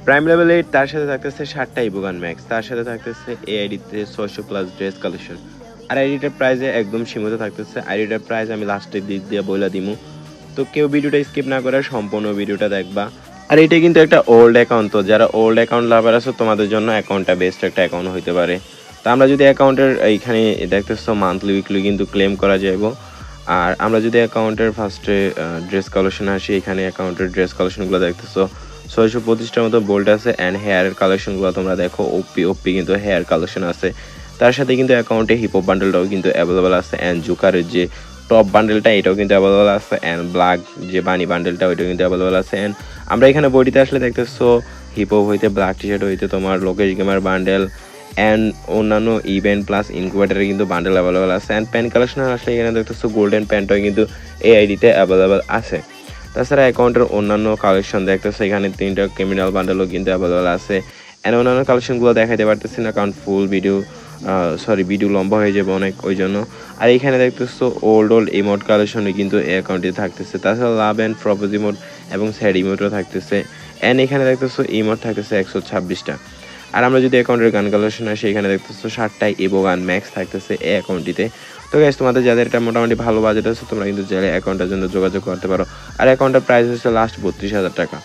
Prime level 8 তার সাথে থাকতেছে 7টা ইবোগান ম্যাক্স, তার সাথে থাকতেছে এই আইডিতে 600 প্লাস ড্রেস কালেকশন। আর আইডিটার প্রাইসে একদম সীমিত থাকতেছে। আইডিটার প্রাইস আমি লাস্টের দিক দিয়ে বলে দিমু, তো কেউ ভিডিওটা স্কিপ না করে সম্পূর্ণ ভিডিওটা দেখবা। আর এটা কিন্তু একটা ওল্ড অ্যাকাউন্ট, তো যারা ওল্ড অ্যাকাউন্ট লাভার আছে তোমাদের জন্য অ্যাকাউন্টটা বেস্ট একটা অ্যাকাউন্ট হতে পারে। তো আমরা যদি অ্যাকাউন্টের এইখানে দেখতেছো মান্থলি উইকলি কিন্তু ক্লেম করা যাবে। আর আমরা যদি অ্যাকাউন্টের ফার্স্টে ড্রেস কালেকশন আসি, এখানে অ্যাকাউন্টের ড্রেস কালেকশনগুলো দেখতেছো 625টার মতো বোল্ট আছে। অ্যান্ড হেয়ারের কালেকশনগুলো তোমরা দেখো, ওপি ওপি কিন্তু হেয়ার কালেকশন আছে। তার সাথে কিন্তু অ্যাকাউন্টে হিপহপ বান্ডেলটাও কিন্তু অ্যাভেলেবেল আছে। অ্যান্ড জুকারের যে টপ বান্ডেলটা এটাও কিন্তু অ্যাভেলেবেল আছে। অ্যান্ড ব্ল্যাক যে বানি বান্ডেলটা ওইটাও কিন্তু অ্যাভেলেবেল আছে। অ্যান্ড আমরা এখানে বডিতে আসলে দেখতেছো হিপহপ হইতে ব্ল্যাক টি শার্ট হইতে তোমার লোকেশ গেমার বান্ডেল অ্যান্ড অন্যান্য ইভেন্ট প্লাস ইনকুবেটারে কিন্তু বান্ডেল অ্যাভেলেবেল আছে। অ্যান্ড প্যান্ট কালেকশন আসলে এখানে দেখতেছো গোল্ডেন প্যান্টও কিন্তু এই আইডিতে অ্যাভেলেবেল আছে। তাছাড়া অ্যাকাউন্টের অন্যান্য কালেকশন দেখতেছো এখানে 3টা ক্রিমিনাল বান্ডেলও কিন্তু অ্যাভেলেবেল আছে। অ্যান্ড অন্যান্য কালেকশনগুলো দেখাইতে পারতেছি না কারণ ফুল ভিডিও ভিডিও লম্বা হয়ে যাবে অনেক, ওই জন্য। আর এখানে দেখতেছো ওল্ড ইমোট কালেকশনই কিন্তু এই অ্যাকাউন্টে থাকতেছে। তাছাড়া লাভ অ্যান্ড প্রপোজ ইমোট এবং স্যাড ইমোটও থাকতেছে। অ্যান্ড এখানে দেখতেছো ইমোট থাকতেছে 126টা। আর আমরা যদি অ্যাকাউন্টের গান কালেকশন আসি, এখানে দেখতেছো 7টাই ইভো গান ম্যাক্স থাকতেছে এই অ্যাকাউন্টটিতে। তো গাইস তোমাদের যাদের এটা মোটামুটি ভালো বাজেট আছে তোমরা কিন্তু চাইলে অ্যাকাউন্টের জন্য যোগাযোগ করতে পারো। আর অ্যাকাউন্টের প্রাইস হচ্ছে লাস্ট 32,000 টাকা।